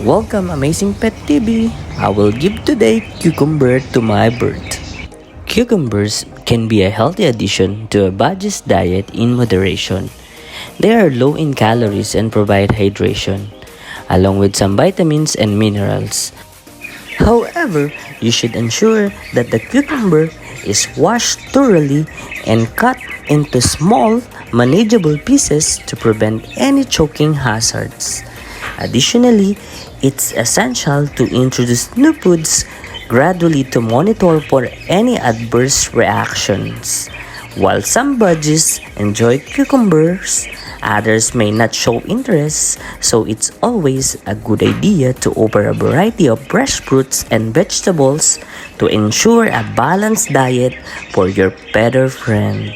Welcome Amazing Pet TV. I will give today cucumber to my bird. Cucumbers can be a healthy addition to a Budgies diet in moderation. They are low in calories and provide hydration, along with some vitamins and minerals. However, you should ensure that the cucumber is washed thoroughly and cut into small, manageable pieces to prevent any choking hazards. Additionally, it's essential to introduce new foods gradually to monitor for any adverse reactions. While some budgies enjoy cucumbers, others may not show interest, so it's always a good idea to offer a variety of fresh fruits and vegetables to ensure a balanced diet for your better friend.